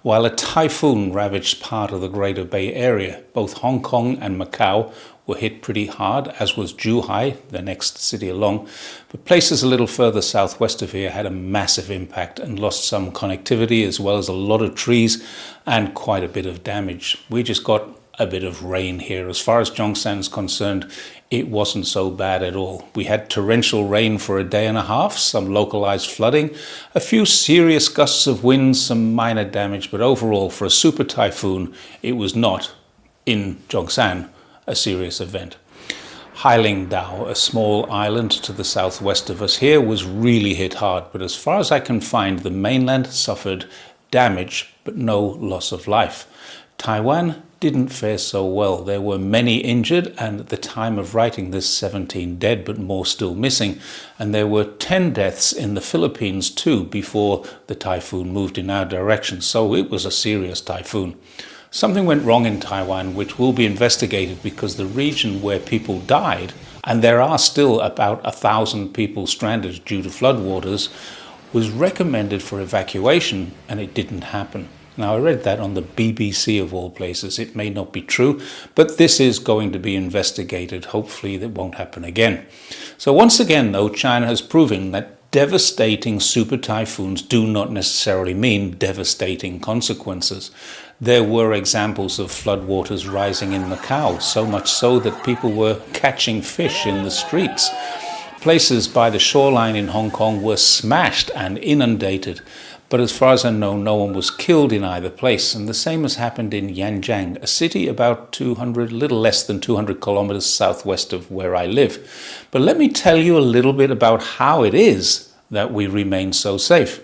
While a typhoon ravaged part of the Greater Bay Area, both Hong Kong and Macau were hit pretty hard, as was Zhuhai, the next city along. But places a little further southwest of here had a massive impact and lost some connectivity, as well as a lot of trees and quite a bit of damage. We just got a bit of rain here. As far as Zhongshan is concerned, it wasn't so bad at all. We had torrential rain for a day and a half, some localized flooding, a few serious gusts of wind, some minor damage, but overall, for a super typhoon, it was not, in Zhongshan, a serious event. Hailingdao, a small island to the southwest of us here, was really hit hard, but as far as I can find, the mainland suffered damage, but no loss of life. Taiwan didn't fare so well. There were many injured, and at the time of writing this, 17 dead, but more still missing. And there were 10 deaths in the Philippines too before the typhoon moved in our direction. So it was a serious typhoon. Something went wrong in Taiwan, which will be investigated, because the region where people died, and there are still about 1,000 people stranded due to floodwaters, was recommended for evacuation, and it didn't happen. Now, I read that on the BBC of all places. It may not be true, but this is going to be investigated. Hopefully that won't happen again. So once again, though, China has proven that devastating super typhoons do not necessarily mean devastating consequences. There were examples of floodwaters rising in Macau, so much so that people were catching fish in the streets. Places by the shoreline in Hong Kong were smashed and inundated. But as far as I know, no one was killed in either place. And the same has happened in Yanjiang, a city about little less than 200 kilometers southwest of where I live. But let me tell you a little bit about how it is that we remain so safe.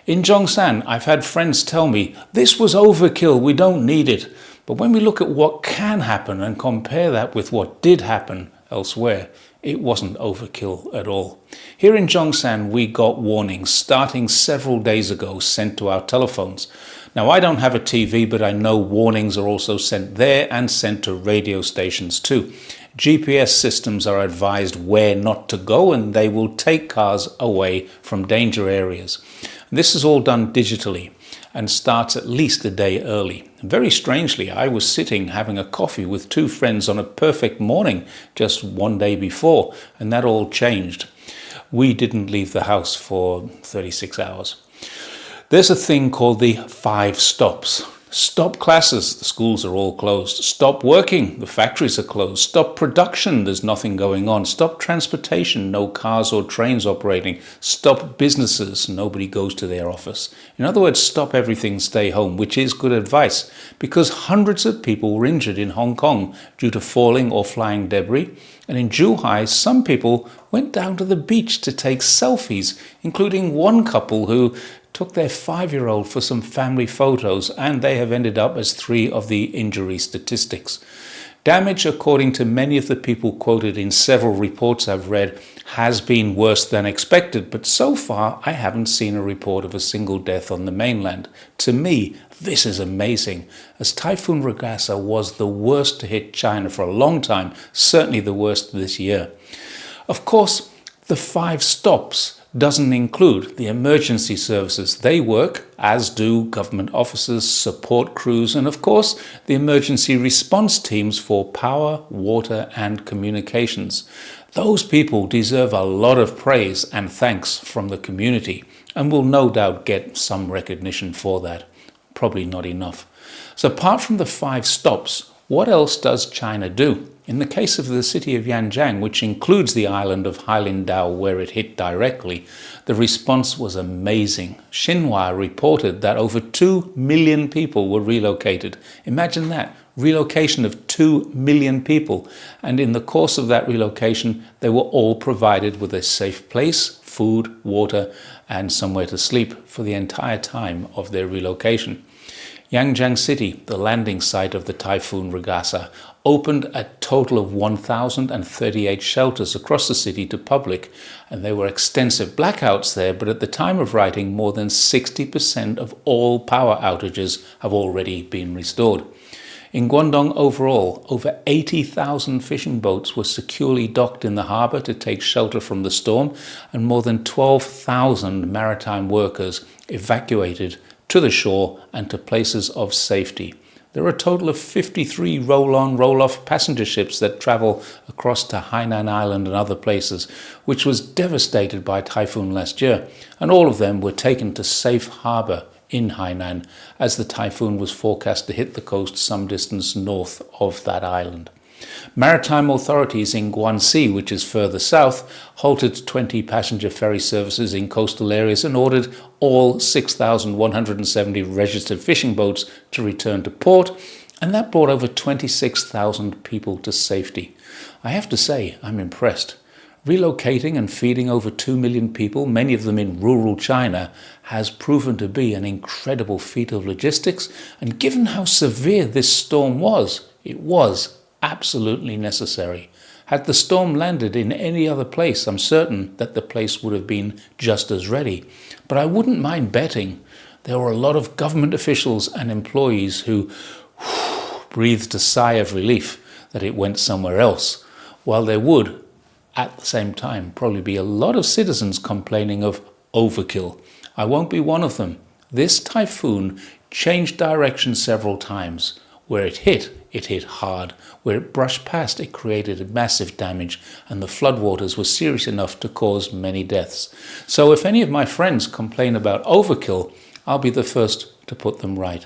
In Zhongshan, I've had friends tell me, this was overkill, we don't need it. But when we look at what can happen and compare that with what did happen elsewhere, it wasn't overkill at all. Here in Zhongshan, we got warnings starting several days ago sent to our telephones. Now, I don't have a TV, but I know warnings are also sent there and sent to radio stations too. GPS systems are advised where not to go, and they will take cars away from danger areas. This is all done digitally and starts at least a day early. Very strangely, I was sitting having a coffee with two friends on a perfect morning just one day before, and that all changed. We didn't leave the house for 36 hours. There's a thing called the 5 stops. Stop classes, the schools are all closed. Stop working, the factories are closed. Stop production, there's nothing going on. Stop transportation, no cars or trains operating. Stop businesses, nobody goes to their office. In other words, stop everything, stay home, which is good advice, because hundreds of people were injured in Hong Kong due to falling or flying debris. And in Zhuhai, some people went down to the beach to take selfies, including one couple who took their 5-year-old for some family photos, and they have ended up as 3 of the injury statistics. Damage, according to many of the people quoted in several reports I've read, has been worse than expected, but so far I haven't seen a report of a single death on the mainland. To me, this is amazing, as Typhoon Ragasa was the worst to hit China for a long time, certainly the worst this year. Of course, the 5 stops doesn't include the emergency services. They work, as do government officers, support crews, and of course, the emergency response teams for power, water, and communications. Those people deserve a lot of praise and thanks from the community, and will no doubt get some recognition for that. Probably not enough. So apart from the 5 stops, what else does China do? In the case of the city of Yanjiang, which includes the island of Hailingdao where it hit directly, the response was amazing. Xinhua reported that over 2 million people were relocated. Imagine that, relocation of 2 million people. And in the course of that relocation, they were all provided with a safe place, food, water, and somewhere to sleep for the entire time of their relocation. Yanjiang City, the landing site of the Typhoon Ragasa, opened a total of 1,038 shelters across the city to public, and there were extensive blackouts there, but at the time of writing, more than 60% of all power outages have already been restored. In Guangdong overall, over 80,000 fishing boats were securely docked in the harbour to take shelter from the storm, and more than 12,000 maritime workers evacuated to the shore and to places of safety. There are a total of 53 roll-on, roll-off passenger ships that travel across to Hainan Island and other places, which was devastated by Typhoon last year, and all of them were taken to safe harbor in Hainan, as the typhoon was forecast to hit the coast some distance north of that island. Maritime authorities in Guangxi, which is further south, halted 20 passenger ferry services in coastal areas and ordered all 6,170 registered fishing boats to return to port, and that brought over 26,000 people to safety. I have to say, I'm impressed. Relocating and feeding over 2 million people, many of them in rural China, has proven to be an incredible feat of logistics, and given how severe this storm was, it was absolutely necessary. Had the storm landed in any other place, I'm certain that the place would have been just as ready. But I wouldn't mind betting there were a lot of government officials and employees who breathed a sigh of relief that it went somewhere else, while there would, at the same time, probably be a lot of citizens complaining of overkill. I won't be one of them. This typhoon changed direction several times. Where it hit hard. Where it brushed past, it created massive damage, and the floodwaters were serious enough to cause many deaths. So if any of my friends complain about overkill, I'll be the first to put them right.